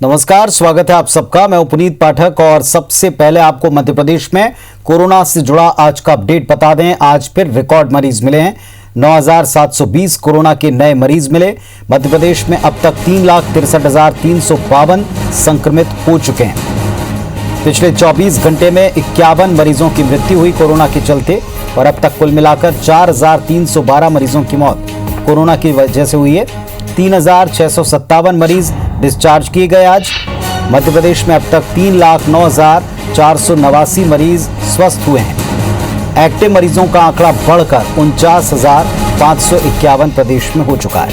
नमस्कार, स्वागत है आप सबका। मैं पुनीत पाठक और सबसे पहले आपको मध्य प्रदेश में कोरोना से जुड़ा आज का अपडेट बता दें। आज फिर रिकॉर्ड मरीज मिले हैं। 9,720 कोरोना के नए मरीज मिले। मध्य प्रदेश में अब तक 3,63,352 संक्रमित हो चुके हैं। पिछले 24 घंटे में 51 मरीजों की मृत्यु हुई कोरोना के चलते और अब तक कुल मिलाकर 4,312 मरीजों की मौत कोरोना की वजह से हुई है। 3,657 मरीज डिस्चार्ज किए गए। आज मध्य प्रदेश में अब तक 3,09,489 मरीज स्वस्थ हुए हैं। एक्टिव मरीजों का आंकड़ा बढ़कर 49,551 प्रदेश में हो चुका है।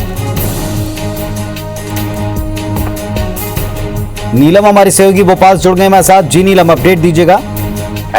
नीलम हमारी सहयोगी भोपाल जुड़ गए हमारे साथ। जी नीलम, अपडेट दीजिएगा।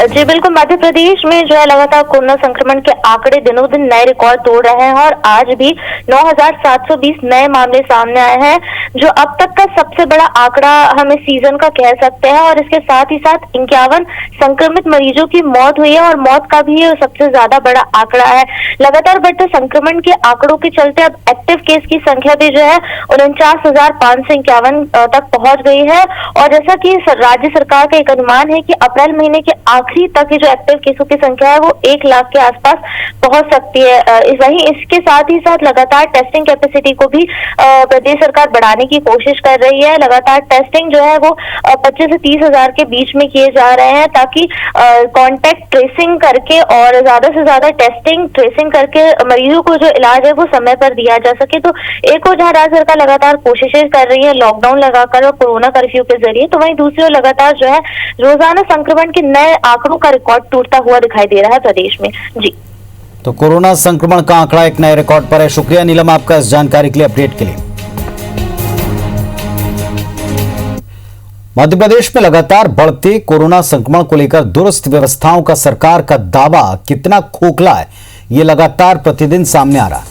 जी बिल्कुल, मध्य प्रदेश में जो है लगातार कोरोना संक्रमण के आंकड़े दिनों दिन नए रिकॉर्ड तोड़ रहे हैं और आज भी 9,720 नए मामले सामने आए हैं, जो अब तक का सबसे बड़ा आंकड़ा हम इस सीजन का कह सकते हैं। और इसके साथ ही साथ 51 संक्रमित मरीजों की मौत हुई है और मौत का भी सबसे ज्यादा बड़ा आंकड़ा है। लगातार बढ़ते संक्रमण के आंकड़ों के चलते अब एक्टिव केस की संख्या भी जो है 49,551 तक पहुंच गई है। और जैसा कि राज्य सरकार का एक अनुमान है कि अप्रैल महीने के आखिरी तक जो एक्टिव केसों की संख्या है वो 1 लाख के आसपास पहुंच सकती है। वहीं इसके साथ ही साथ लगातार टेस्टिंग कैपेसिटी को भी प्रदेश सरकार बढ़ाने की कोशिश कर रही है। लगातार टेस्टिंग जो है वो 25 से 30 हजार के बीच में किए जा रहे हैं, ताकि कॉन्टेक्ट ट्रेसिंग करके और ज्यादा से ज्यादा टेस्टिंग ट्रेसिंग करके मरीजों को जो इलाज है वो समय पर दिया जा सके। तो एक और जहां राज्य सरकार लगातार कोशिशें कर रही है लॉकडाउन लगाकर और कोरोना कर्फ्यू के जरिए, तो वहीं दूसरी ओर लगातार जो है रोजाना संक्रमण के नए आंकड़ों का रिकॉर्ड टूटता हुआ दिखाई दे रहा है प्रदेश में। जी, तो कोरोना संक्रमण का आंकड़ा एक नए रिकॉर्ड पर है। शुक्रिया नीलम आपका इस जानकारी के लिए, अपडेट के लिए। मध्य प्रदेश में लगातार बढ़ते कोरोना संक्रमण को लेकर दुरुस्त व्यवस्थाओं का सरकार का दावा कितना खोखला है, ये लगातार प्रतिदिन सामने आ रहा है।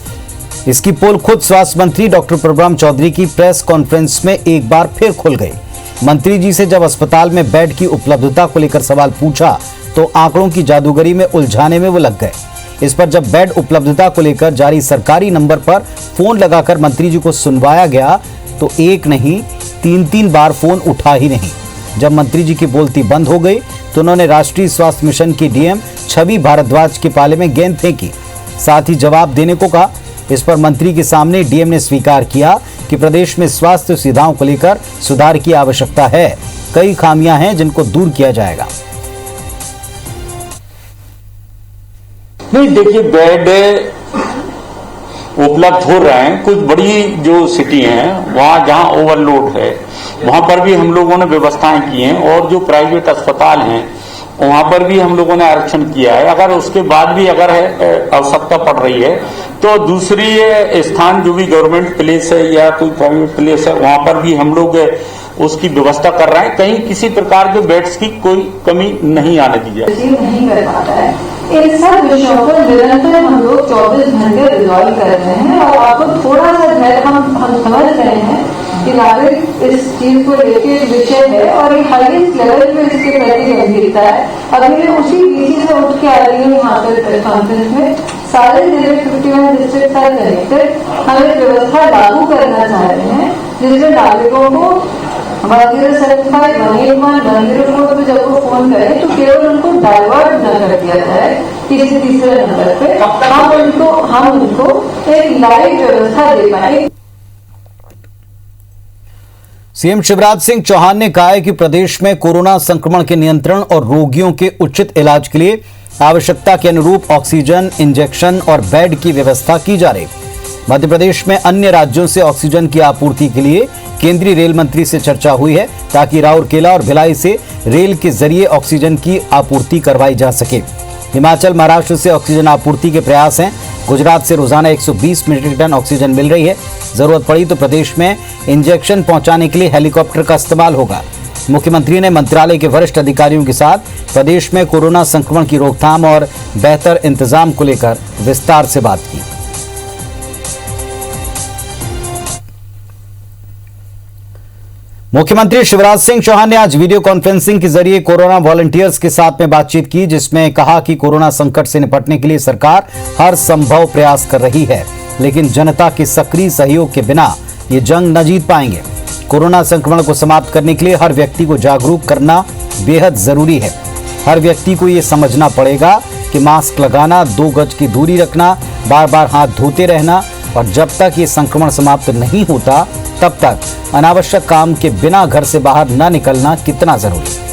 इसकी पोल खुद स्वास्थ्य मंत्री डॉक्टर प्रभुराम चौधरी की प्रेस कॉन्फ्रेंस में एक बार फिर खुल गई। मंत्री जी से जब अस्पताल में बेड की उपलब्धता को लेकर सवाल पूछा तो आंकड़ों की जादूगरी में उलझाने में वो लग गए। इस पर जब बेड उपलब्धता को लेकर जारी सरकारी नंबर पर फोन लगाकर मंत्री जी को सुनवाया गया तो एक नहीं 3 बार फोन उठा ही नहीं। जब मंत्री जी की बोलती बंद हो गई तो उन्होंने राष्ट्रीय स्वास्थ्य मिशन की डीएम छवि भारद्वाज के पाले में गेंद फेंकी, साथ ही जवाब देने को कहा। इस पर मंत्री के सामने डीएम ने स्वीकार किया कि प्रदेश में स्वास्थ्य सुविधाओं को लेकर सुधार की आवश्यकता है। कई खामियां हैं जिनको दूर किया जाएगा। नहीं, देखिए, बेड उपलब्ध हो रहे हैं। कुछ बड़ी जो सिटी हैं वहां जहां ओवरलोड है वहां पर भी हम लोगों ने व्यवस्थाएं की हैं, और जो प्राइवेट अस्पताल हैं वहां पर भी हम लोगों ने आरक्षण किया है। अगर उसके बाद भी अगर आवश्यकता पड़ रही है तो दूसरी स्थान जो भी गवर्नमेंट प्लेस है या कोई प्राइवेट प्लेस है वहां पर भी हम लोग उसकी व्यवस्था कर रहे हैं। कहीं किसी प्रकार के बेड्स की कोई कमी नहीं आने दी जाए। नहीं कर पाता है। इन सब विषयों पर निरंतर हम लोग 24 घंटे रिजॉल्व कर रहे हैं और आपको थोड़ा सा धैर्य हम समझ रहे हैं कि नागरिक इस चीज को लेकर विषय है और एक हाईएस्ट लेवल पे इसके प्रति गंभीरता है। अभी मैं उसी बीसी से उठ के आ रही हूँ यहाँ पर प्रेस कॉन्फ्रेंस में। सारे जिले 51 डिस्ट्रिक्ट आर कनेक्टेड। हम एक व्यवस्था लागू करना चाह रहे हैं जिससे नागरिकों को 1075, 181, 104 पे जब वो फोन करें तो केवल उनको डाइवर्ट न कर दिया जाए किसी तीसरे नंबर पे। हम उनको एक लाइव व्यवस्था दे पाए। सीएम शिवराज सिंह चौहान ने कहा है कि प्रदेश में कोरोना संक्रमण के नियंत्रण और रोगियों के उचित इलाज के लिए आवश्यकता के अनुरूप ऑक्सीजन, इंजेक्शन और बेड की व्यवस्था की जा रही। मध्य प्रदेश में अन्य राज्यों से ऑक्सीजन की आपूर्ति के लिए केंद्रीय रेल मंत्री से चर्चा हुई है, ताकि राउरकेला और भिलाई से रेल के जरिए ऑक्सीजन की आपूर्ति करवाई जा सके। हिमाचल, महाराष्ट्र से ऑक्सीजन आपूर्ति के प्रयास हैं। गुजरात से रोजाना 120 मीट्रिक टन ऑक्सीजन मिल रही है। जरूरत पड़ी तो प्रदेश में इंजेक्शन पहुंचाने के लिए हेलीकॉप्टर का इस्तेमाल होगा। मुख्यमंत्री ने मंत्रालय के वरिष्ठ अधिकारियों के साथ प्रदेश में कोरोना संक्रमण की रोकथाम और बेहतर इंतजाम को लेकर विस्तार से बात की। मुख्यमंत्री शिवराज सिंह चौहान ने आज वीडियो कॉन्फ्रेंसिंग के जरिए कोरोना वॉलंटियर्स के साथ में बातचीत की, जिसमें कहा कि कोरोना संकट से निपटने के लिए सरकार हर संभव प्रयास कर रही है, लेकिन जनता के सक्रिय सहयोग के बिना ये जंग न जीत पाएंगे। कोरोना संक्रमण को समाप्त करने के लिए हर व्यक्ति को जागरूक करना बेहद जरूरी है। हर व्यक्ति को ये समझना पड़ेगा कि मास्क लगाना, 2 गज की दूरी रखना, बार बार हाथ धोते रहना और जब तक ये संक्रमण समाप्त नहीं होता तब तक अनावश्यक काम के बिना घर से बाहर न निकलना कितना जरूरी है।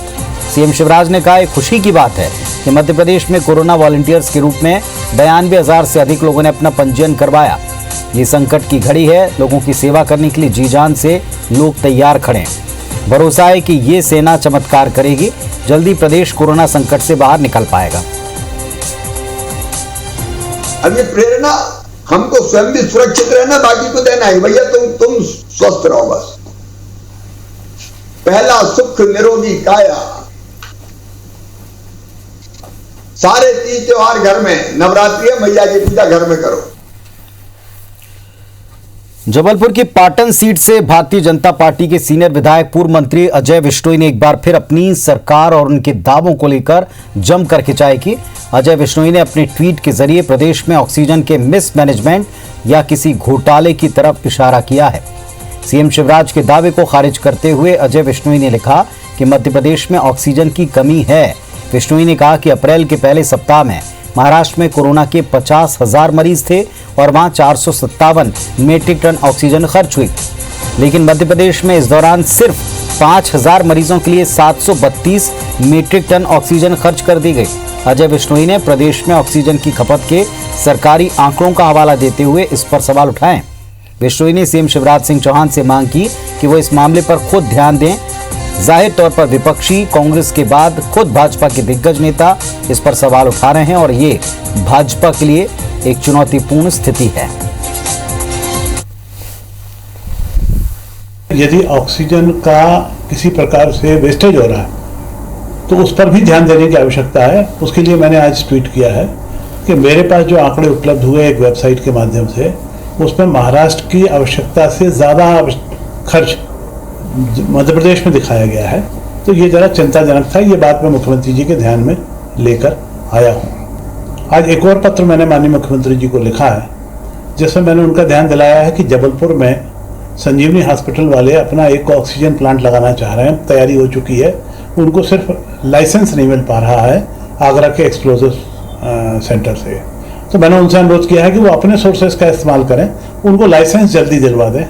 सीएम शिवराज ने कहा, खुशी की बात है कि मध्य प्रदेश में कोरोना वॉलंटियर्स के रूप में 92,000 से अधिक लोगों ने अपना पंजीयन करवाया। ये संकट की घड़ी है, लोगों की सेवा करने के लिए जी जान से लोग तैयार खड़े हैं। भरोसा है कि ये सेना चमत्कार करेगी, जल्दी प्रदेश कोरोना संकट से बाहर निकल पाएगा। अब ये प्रेरणा हमको स्वयं भी सुरक्षित रहना, बाकी को देना है। भैया तुम स्वस्थ रहो बस। पहला सुख निरोगी काया। सारे तीज त्योहार घर में, नवरात्रि है, मैया की पूजा घर में करो। जबलपुर की पाटन सीट से भारतीय जनता पार्टी के सीनियर विधायक पूर्व मंत्री अजय विश्नोई ने एक बार फिर अपनी सरकार और उनके दावों को लेकर जमकर खिंचाई की। अजय विश्नोई ने अपने ट्वीट के जरिए प्रदेश में ऑक्सीजन के मिसमैनेजमेंट या किसी घोटाले की तरफ इशारा किया है। सीएम शिवराज के दावे को खारिज करते हुए अजय विश्नोई ने लिखा कि मध्य प्रदेश में ऑक्सीजन की कमी है। विश्नोई ने कहा कि अप्रैल के पहले सप्ताह में महाराष्ट्र में कोरोना के 50,000 मरीज थे और वहां 457 मीट्रिक टन ऑक्सीजन खर्च हुई, लेकिन मध्य प्रदेश में इस दौरान सिर्फ 5,000 मरीजों के लिए 732 मीट्रिक टन ऑक्सीजन खर्च कर दी गई। अजय विश्नोई ने प्रदेश में ऑक्सीजन की खपत के सरकारी आंकड़ों का हवाला देते हुए इस पर सवाल उठाए। विश्नोई ने सीएम शिवराज सिंह चौहान से मांग की कि वो इस मामले पर खुद ध्यान दें। जाहिर तौर पर विपक्षी कांग्रेस के बाद खुद भाजपा के दिग्गज नेता इस पर सवाल उठा रहे हैं और ये भाजपा के लिए एक चुनौतीपूर्ण स्थिति है। यदि ऑक्सीजन का किसी प्रकार से वेस्टेज हो रहा है तो उस पर भी ध्यान देने की आवश्यकता है। उसके लिए मैंने आज ट्वीट किया है कि मेरे पास जो आंकड़े उपलब्ध हुए एक वेबसाइट के माध्यम से, उसमें महाराष्ट्र की आवश्यकता से ज़्यादा खर्च मध्य प्रदेश में दिखाया गया है। तो ये ज़रा चिंताजनक था। ये बात मैं मुख्यमंत्री जी के ध्यान में लेकर आया हूँ। आज एक और पत्र मैंने माननीय मुख्यमंत्री जी को लिखा है, जिसमें मैंने उनका ध्यान दिलाया है कि जबलपुर में संजीवनी हॉस्पिटल वाले अपना एक ऑक्सीजन प्लांट लगाना चाह रहे हैं, तैयारी हो चुकी है। उनको सिर्फ लाइसेंस नहीं मिल पा रहा है आगरा के एक्सप्लोजिव सेंटर से। तो मैंने उनसे अनुरोध किया है कि वो अपने सोर्सेज का इस्तेमाल करें, उनको लाइसेंस जल्दी दिलवा दें।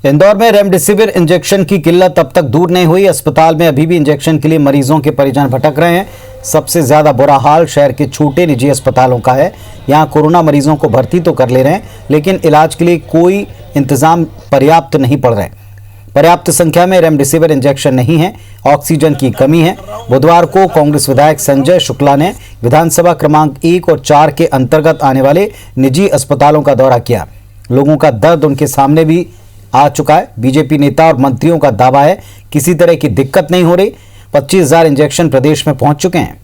इंदौर में रेमडेसिविर इंजेक्शन की किल्लत अब तक दूर नहीं हुई। अस्पताल में अभी भी इंजेक्शन के लिए मरीजों के परिजन भटक रहे हैं। सबसे ज्यादा बुरा हाल शहर के छोटे निजी अस्पतालों का है। यहां कोरोना मरीजों को भर्ती तो कर ले रहे हैं, लेकिन इलाज के लिए कोई इंतजाम पर्याप्त नहीं पड़ रहे। पर्याप्त संख्या में रेमडेसिविर इंजेक्शन नहीं है, ऑक्सीजन की कमी है। बुधवार को कांग्रेस विधायक संजय शुक्ला ने विधानसभा क्रमांक 1 और 4 के अंतर्गत आने वाले निजी अस्पतालों का दौरा किया। लोगों का दर्द उनके सामने भी आ चुका है। बीजेपी नेता और मंत्रियों का दावा है किसी तरह की दिक्कत नहीं हो रही। 25,000 इंजेक्शन प्रदेश में पहुंच चुके हैं।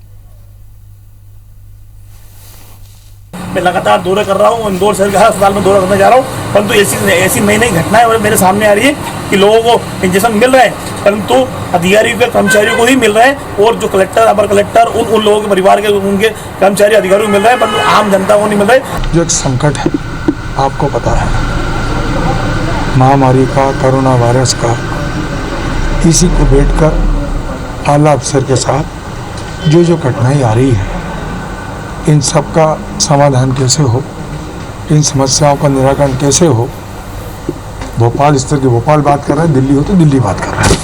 मैं लगातार दौरे कर रहा हूँ, इंदौर शहर के हर अस्पताल में दौरा करने जा रहा हूँ, परंतु ऐसी नई नई घटनाएं मेरे सामने आ रही है कि लोगों को इंजेक्शन मिल रहे हैं, परंतु अधिकारियों के कर्मचारियों को ही मिल रहे हैं, और जो कलेक्टर, अपर कलेक्टर, उन लोगों के परिवार के उनके कर्मचारी अधिकारियों को मिल रहे हैं, परंतु आम जनता को नहीं मिल रहे। जो एक संकट है, आपको पता है, महामारी का, कोरोना वायरस का, इसी को बैठकर आला अफसर के साथ जो कठिनाई आ रही है, इन सब का समाधान कैसे हो, इन समस्याओं का निराकरण कैसे हो। भोपाल स्तर की भोपाल बात कर रहा है, दिल्ली हो तो दिल्ली बात कर रहा है।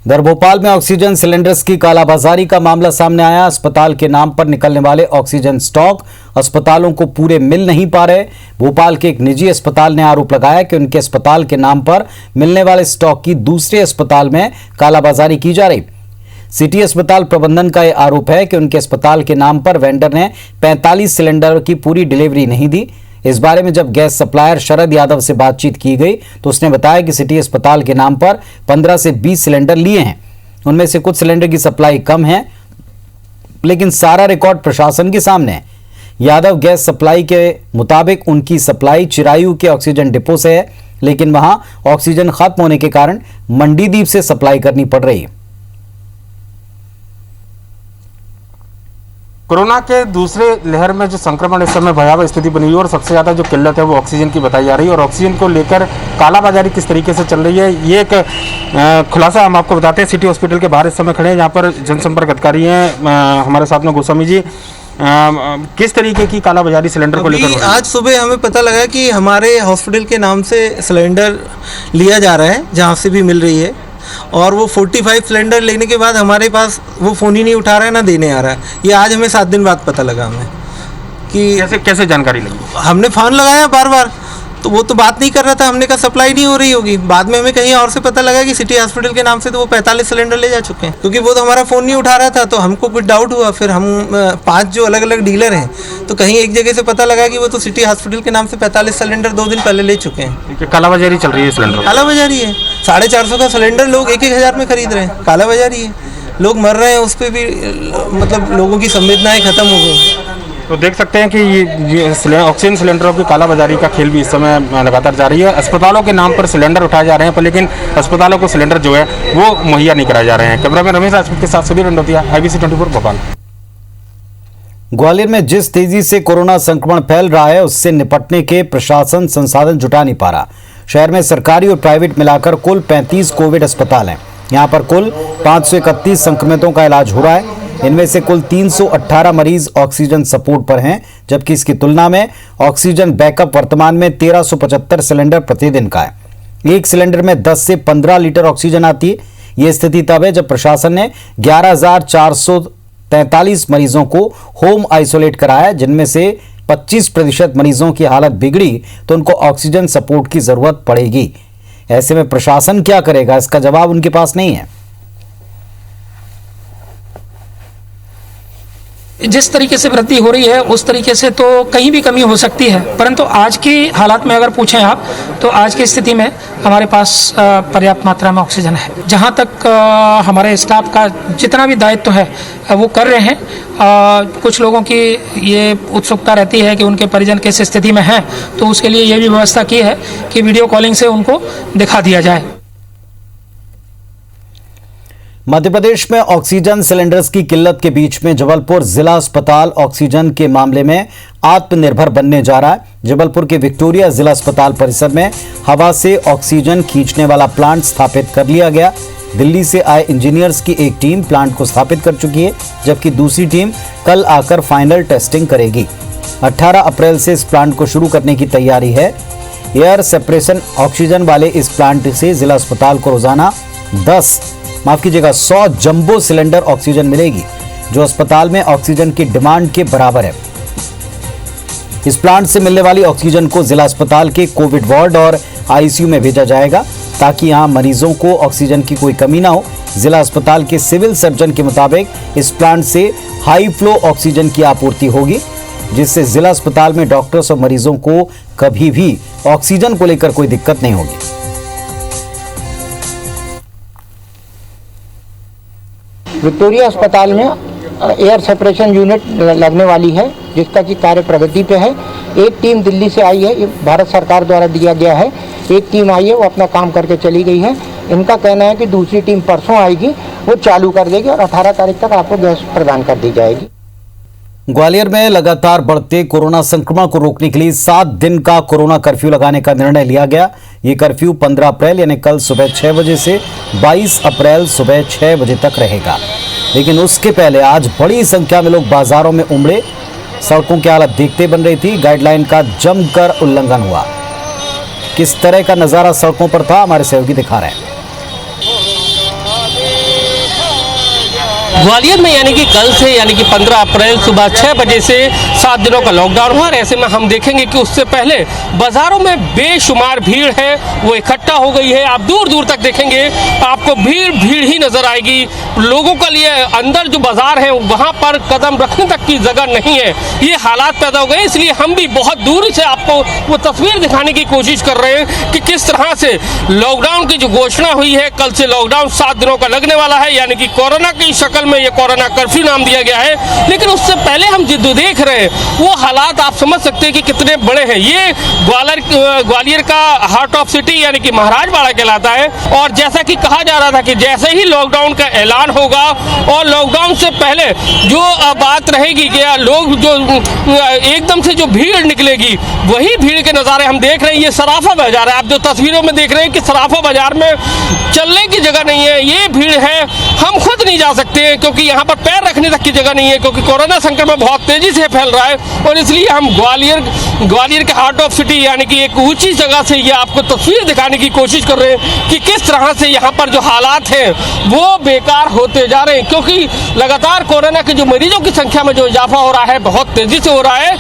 इधर भोपाल में ऑक्सीजन सिलेंडर्स की कालाबाजारी का मामला सामने आया। अस्पताल के नाम पर निकलने वाले ऑक्सीजन स्टॉक अस्पतालों को पूरे मिल नहीं पा रहे। भोपाल के एक निजी अस्पताल ने आरोप लगाया कि उनके अस्पताल के नाम पर मिलने वाले स्टॉक की दूसरे अस्पताल में कालाबाजारी की जा रही। सिटी अस्पताल प्रबंधन का यह आरोप है कि उनके अस्पताल के नाम पर वेंडर ने 45 सिलेंडर की पूरी डिलीवरी नहीं दी। इस बारे में जब गैस सप्लायर शरद यादव से बातचीत की गई तो उसने बताया कि सिटी अस्पताल के नाम पर 15 से 20 सिलेंडर लिए हैं। उनमें से कुछ सिलेंडर की सप्लाई कम है, लेकिन सारा रिकॉर्ड प्रशासन के सामने है। यादव गैस सप्लाई के मुताबिक उनकी सप्लाई चिरायू के ऑक्सीजन डिपो से है, लेकिन वहां ऑक्सीजन खत्म होने के कारण मंडीदीप से सप्लाई करनी पड़ रही है। कोरोना के दूसरे लहर में जो संक्रमण इस समय भयावह स्थिति बनी हुई है और सबसे ज़्यादा जो किल्लत है वो ऑक्सीजन की बताई जा रही है और ऑक्सीजन को लेकर कालाबाजारी किस तरीके से चल रही है ये एक खुलासा हम आपको बताते हैं। सिटी हॉस्पिटल के बाहर इस समय खड़े हैं जहाँ पर जनसंपर्क अधिकारी हैं हमारे साथ में गोस्वामी जी। किस तरीके की कालाबाजारी सिलेंडर को लेकर? आज सुबह हमें पता लगा कि हमारे हॉस्पिटल के नाम से सिलेंडर लिया जा रहा है जहाँ से भी मिल रही है और वो 45 सिलेंडर लेने के बाद हमारे पास वो फ़ोन ही नहीं उठा रहा है ना देने आ रहा है। ये आज हमें 7 दिन बाद पता लगा हमें कि कैसे जानकारी लगी? हमने फ़ोन लगाया बार बार तो वो तो बात नहीं कर रहा था। हमने कहा सप्लाई नहीं हो रही होगी। बाद में हमें कहीं और से पता लगा कि सिटी हॉस्पिटल के नाम से तो वो 45 सिलेंडर ले जा चुके हैं क्योंकि वो तो हमारा फ़ोन नहीं उठा रहा था। तो हमको कुछ डाउट हुआ। फिर हम 5 जो अलग अलग डीलर हैं तो कहीं एक जगह से पता लगा कि वो तो सिटी हॉस्पिटल के नाम से 45 सिलेंडर 2 दिन पहले ले चुके हैं। कालाबाजारी चल रही है सिलेंडर? कालाबाजारी है। 450 का सिलेंडर लोग 1-1 हज़ार में खरीद रहे हैं। कालाबाजारी है। लोग मर रहे हैं उस पर भी मतलब लोगों की संवेदनाएँ ख़त्म हो गई। तो देख सकते हैं कि ये ऑक्सीजन सिलेंडरों की कालाबाजारी का खेल भी इस समय लगातार जारी है। अस्पतालों के नाम पर सिलेंडर उठाए जा रहे हैं पर लेकिन अस्पतालों को सिलेंडर जो है वो मुहैया नहीं कराए जा रहे हैं। कैमरामैन रमेश राजपूत के साथ सुधीर रंडोतिया, IBC 24 भोपाल। ग्वालियर में जिस तेजी से कोरोना संक्रमण फैल रहा है उससे निपटने के प्रशासन संसाधन जुटा नहीं पा रहा। शहर में सरकारी और प्राइवेट मिलाकर कुल 35 कोविड अस्पताल हैं। यहाँ पर कुल 531 संक्रमितों का इलाज हो रहा है। इनमें से कुल 318 मरीज ऑक्सीजन सपोर्ट पर हैं, जबकि इसकी तुलना में ऑक्सीजन बैकअप वर्तमान में 1375 सिलेंडर प्रतिदिन का है। एक सिलेंडर में 10 से 15 लीटर ऑक्सीजन आती है। यह स्थिति तब है जब प्रशासन ने 11,443 मरीजों को होम आइसोलेट कराया, जिनमें से 25% मरीजों की हालत बिगड़ी तो उनको ऑक्सीजन सपोर्ट की जरूरत पड़ेगी। ऐसे में प्रशासन क्या करेगा, इसका जवाब उनके पास नहीं है। जिस तरीके से वृद्धि हो रही है उस तरीके से तो कहीं भी कमी हो सकती है, परंतु आज की हालात में अगर पूछें आप तो आज की स्थिति में हमारे पास पर्याप्त मात्रा में ऑक्सीजन है। जहाँ तक हमारे स्टाफ का जितना भी दायित्व है वो कर रहे हैं। कुछ लोगों की ये उत्सुकता रहती है कि उनके परिजन किस स्थिति में हैं, तो उसके लिए ये भी व्यवस्था की है कि वीडियो कॉलिंग से उनको दिखा दिया जाए। मध्य प्रदेश में ऑक्सीजन सिलेंडर्स की किल्लत के बीच में जबलपुर जिला अस्पताल ऑक्सीजन के मामले में आत्मनिर्भर बनने जा रहा है। जबलपुर के विक्टोरिया जिला अस्पताल परिसर में हवा से ऑक्सीजन खींचने वाला प्लांट स्थापित कर लिया गया। दिल्ली से आए इंजीनियर्स की एक टीम प्लांट को स्थापित कर चुकी है, जबकि दूसरी टीम कल आकर फाइनल टेस्टिंग करेगी। 18 अप्रैल से इस प्लांट को शुरू करने की तैयारी है। एयर सेपरेशन ऑक्सीजन वाले इस प्लांट से जिला अस्पताल को रोजाना 100 जंबो सिलेंडर ऑक्सीजन मिलेगी, जो अस्पताल में ऑक्सीजन की डिमांड के बराबर है। इस प्लांट से मिलने वाली ऑक्सीजन को जिला अस्पताल के कोविड वार्ड और ICU में भेजा जाएगा ताकि यहां मरीजों को ऑक्सीजन की कोई कमी ना हो। जिला अस्पताल के सिविल सर्जन के मुताबिक इस प्लांट से हाई फ्लो ऑक्सीजन की आपूर्ति होगी, जिससे जिला अस्पताल में डॉक्टर्स और मरीजों को कभी भी ऑक्सीजन को लेकर कोई दिक्कत नहीं होगी। विक्टोरिया अस्पताल में एयर सेपरेशन यूनिट लगने वाली है, जिसका कि कार्य प्रगति पे है। एक टीम दिल्ली से आई है, ये भारत सरकार द्वारा दिया गया है। एक टीम आई है, वो अपना काम करके चली गई है। इनका कहना है कि दूसरी टीम परसों आएगी, वो चालू कर देगी और 18 तारीख तक आपको गैस प्रदान कर दी जाएगी। ग्वालियर में लगातार बढ़ते कोरोना संक्रमण को रोकने के लिए 7 दिन का कोरोना कर्फ्यू लगाने का निर्णय लिया गया। ये कर्फ्यू 15 अप्रैल यानी कल सुबह 6 बजे से 22 अप्रैल सुबह 6 बजे तक रहेगा। लेकिन उसके पहले आज बड़ी संख्या में लोग बाजारों में उमड़े। सड़कों की हालत देखते बन रही थी। गाइडलाइन का जमकर उल्लंघन हुआ। किस तरह का नजारा सड़कों पर था, हमारे सहयोगी दिखा रहे हैं। ग्वालियर में यानी कि कल से यानी कि 15 अप्रैल सुबह 6 बजे से 7 दिनों का लॉकडाउन हुआ। और ऐसे में हम देखेंगे कि उससे पहले बाजारों में बेशुमार भीड़ है, वो इकट्ठा हो गई है। आप दूर दूर तक देखेंगे आपको भीड़ ही नजर आएगी। लोगों के लिए अंदर जो बाजार है वहां पर कदम रखने तक की जगह नहीं है। ये हालात पैदा हो गए, इसलिए हम भी बहुत दूर से आपको वो तस्वीर दिखाने की कोशिश कर रहे हैं कि किस तरह से लॉकडाउन की जो घोषणा हुई है, कल से लॉकडाउन 7 दिनों का लगने वाला है। यानी कि कोरोना की शक्ल में ये कोरोना कर्फ्यू नाम दिया गया है, लेकिन उससे पहले हम जो देख रहे हैं वो हालात आप समझ सकते हैं कि कितने बड़े हैं। ये ग्वालियर का हार्ट ऑफ सिटी यानी कि महाराजवाड़ा कहलाता है। और जैसा कि कहा जा रहा था कि जैसे ही लॉकडाउन का ऐलान होगा और लॉकडाउन से पहले जो बात रहेगी कि लोग जो एकदम से जो भीड़ निकलेगी, वही भीड़ के नज़ारे हम देख रहे हैं। ये सराफा बाजार है, आप जो तस्वीरों में देख रहे हैं कि सराफा बाजार में चलने की जगह नहीं है, ये भीड़ है। हम खुद नहीं जा सकते हैं क्योंकि यहाँ पर पैर रखने तक की जगह नहीं है, क्योंकि कोरोना संक्रमण बहुत तेजी से फैल रहा है। और इसलिए हम ग्वालियर के हार्ट ऑफ सिटी यानी कि एक ऊंची जगह से ये आपको तस्वीर दिखाने की कोशिश कर रहे हैं कि किस तरह से यहाँ पर जो हालात हैं वो बेकार होते जा रहे हैं, क्योंकि लगातार कोरोना के जो मरीजों की संख्या में जो इजाफा हो रहा है बहुत तेजी से हो रहा है।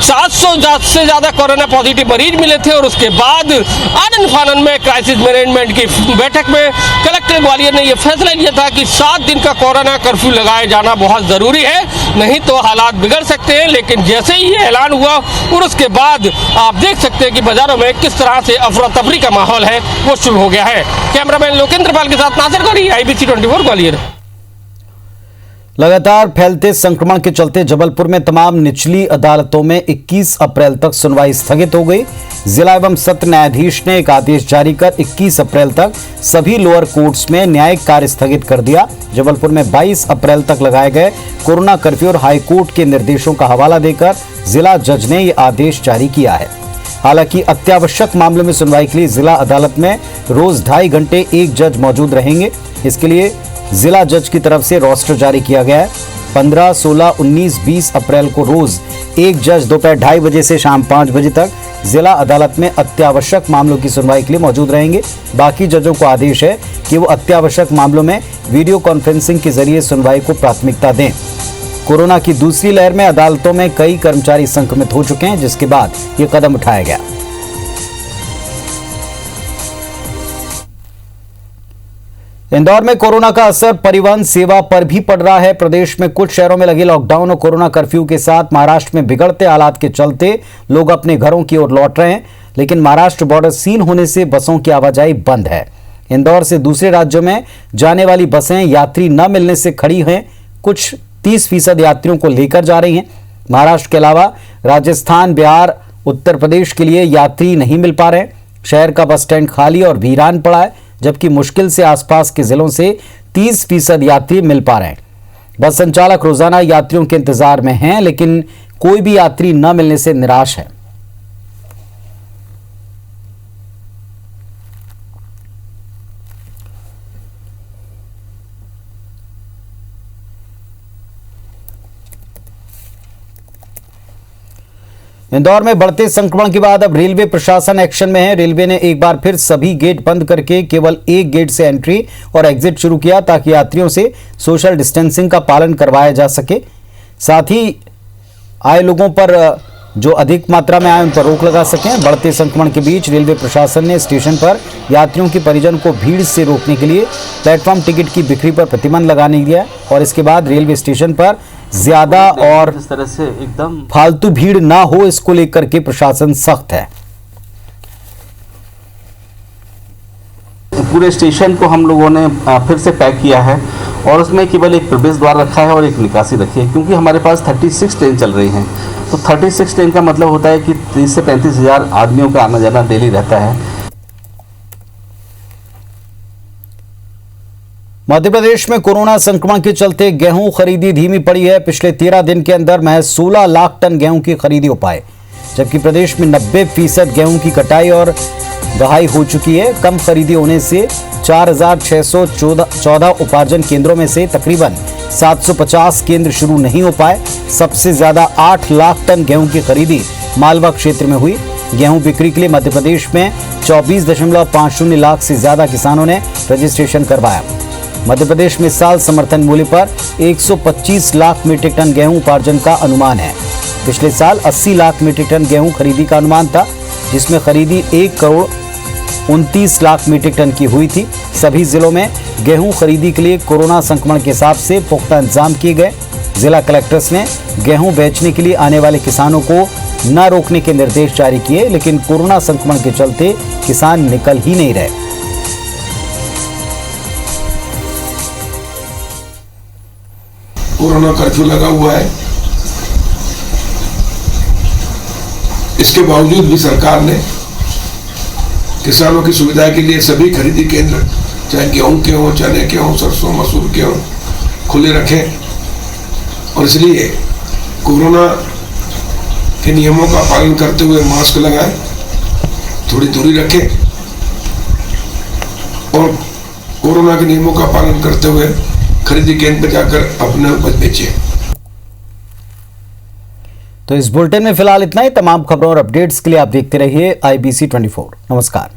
700 से ज्यादा कोरोना पॉजिटिव मरीज मिले थे और उसके बाद आनन फानन में क्राइसिस मैनेजमेंट की बैठक में कलेक्टर ग्वालियर ने यह फैसला लिया था कि 7 दिन का कोरोना कर्फ्यू लगाया जाना बहुत जरूरी है, नहीं तो हालात बिगड़ सकते हैं। लेकिन जैसे ही ये ऐलान हुआ और उसके बाद आप देख सकते हैं कि बाजारों में किस तरह से अफरा तफरी का माहौल है वो शुरू हो गया है। कैमरामैन लोकेंद्र पाल के साथ नासिर गौरी, IBC 24 ग्वालियर। लगातार फैलते संक्रमण के चलते जबलपुर में तमाम निचली अदालतों में 21 अप्रैल तक सुनवाई स्थगित हो गई। जिला एवं सत्र न्यायाधीश ने एक आदेश जारी कर 21 अप्रैल तक सभी लोअर कोर्ट्स में न्यायिक कार्य स्थगित कर दिया। जबलपुर में 22 अप्रैल तक लगाए गए कोरोना कर्फ्यू और हाईकोर्ट के निर्देशों का हवाला देकर जिला जज ने यह आदेश जारी किया है। हालांकि अत्यावश्यक मामलों में सुनवाई के लिए जिला अदालत में रोज 2.5 घंटे एक जज मौजूद रहेंगे। इसके लिए जिला जज की तरफ से रोस्टर जारी किया गया है। 15, 16, 19, 20 अप्रैल को रोज एक जज दोपहर 2:30 बजे से शाम 5 बजे तक जिला अदालत में अत्यावश्यक मामलों की सुनवाई के लिए मौजूद रहेंगे। बाकी जजों को आदेश है कि वो अत्यावश्यक मामलों में वीडियो कॉन्फ्रेंसिंग के जरिए सुनवाई को प्राथमिकता दें। कोरोना की दूसरी लहर में अदालतों में कई कर्मचारी संक्रमित हो चुके हैं, जिसके बाद ये कदम उठाया गया। इंदौर में कोरोना का असर परिवहन सेवा पर भी पड़ रहा है। प्रदेश में कुछ शहरों में लगे लॉकडाउन और कोरोना कर्फ्यू के साथ महाराष्ट्र में बिगड़ते हालात के चलते लोग अपने घरों की ओर लौट रहे हैं, लेकिन महाराष्ट्र बॉर्डर सील होने से बसों की आवाजाही बंद है। इंदौर से दूसरे राज्यों में जाने वाली बसें यात्री न मिलने से खड़ी हैं। कुछ 30% यात्रियों को लेकर जा रही हैं। महाराष्ट्र के अलावा राजस्थान, बिहार, उत्तर प्रदेश के लिए यात्री नहीं मिल पा रहे। शहर का बस स्टैंड खाली और वीरान पड़ा है, जबकि मुश्किल से आसपास के जिलों से 30% यात्री मिल पा रहे हैं। बस संचालक रोजाना यात्रियों के इंतजार में हैं, लेकिन कोई भी यात्री न मिलने से निराश है। इंदौर में बढ़ते संक्रमण के बाद अब रेलवे प्रशासन एक्शन में है। रेलवे ने एक बार फिर सभी गेट बंद करके केवल एक गेट से एंट्री और एग्जिट शुरू किया, ताकि यात्रियों से सोशल डिस्टेंसिंग का पालन करवाया जा सके। साथ ही आए लोगों पर जो अधिक मात्रा में आए उन पर रोक लगा सकें। बढ़ते संक्रमण के बीच रेलवे प्रशासन ने स्टेशन पर यात्रियों के परिजन को भीड़ से रोकने के लिए प्लेटफॉर्म टिकट की बिक्री पर प्रतिबंध लगाने दिया और इसके बाद रेलवे स्टेशन पर ज्यादा और इस तरह से एकदम फालतू भीड़ ना हो, इसको लेकर के प्रशासन सख्त है। पूरे स्टेशन को हम लोगों ने फिर से पैक किया है और उसमें केवल एक प्रवेश द्वार रखा है और एक निकासी रखी है, क्योंकि हमारे पास 36 ट्रेन चल रही हैं। तो 36 ट्रेन का मतलब होता है कि 30 से 35 हज़ार आदमियों का आना जाना डेली रहता है। मध्य प्रदेश में कोरोना संक्रमण के चलते गेहूं खरीदी धीमी पड़ी है। पिछले 13 दिन के अंदर महज 16 लाख टन गेहूं की खरीदी हो पाए, जबकि प्रदेश में 90% गेहूं की कटाई और दहाई हो चुकी है। कम खरीदी होने से 4,614 उपार्जन केंद्रों में से तकरीबन 750 केंद्र शुरू नहीं हो पाए। सबसे ज्यादा 8 लाख टन गेहूं की खरीदी मालवा क्षेत्र में हुई। गेहूं बिक्री के लिए मध्य प्रदेश में 24.50 लाख से ज्यादा किसानों ने रजिस्ट्रेशन करवाया। मध्य प्रदेश में इस साल समर्थन मूल्य पर 125 लाख मीट्रिक टन गेहूं उपार्जन का अनुमान है। पिछले साल 80 लाख मीट्रिक टन गेहूं खरीदी का अनुमान था, जिसमें खरीदी 1,29 लाख मीट्रिक टन की हुई थी। सभी जिलों में गेहूं खरीदी के लिए कोरोना संक्रमण के हिसाब से पुख्ता इंतजाम किए गए। जिला कलेक्टर्स ने गेहूं बेचने के लिए आने वाले किसानों को न रोकने के निर्देश जारी किए, लेकिन कोरोना संक्रमण के चलते किसान निकल ही नहीं रहे। कोरोना कर्फ्यू लगा हुआ है। इसके बावजूद भी सरकार ने किसानों की सुविधा के लिए सभी खरीदी केंद्र, चाहे गेहूं के हों, चने के हों, सरसों मसूर के हों, खुले रखें। और इसलिए कोरोना के नियमों का पालन करते हुए मास्क लगाएं, थोड़ी दूरी रखें और कोरोना के नियमों का पालन करते हुए खरीदी केंद्र पर जाकर अपने उपज बेचिए। तो इस बुलेटिन में फिलहाल इतना ही। तमाम खबरों और अपडेट्स के लिए आप देखते रहिए IBC 24। नमस्कार।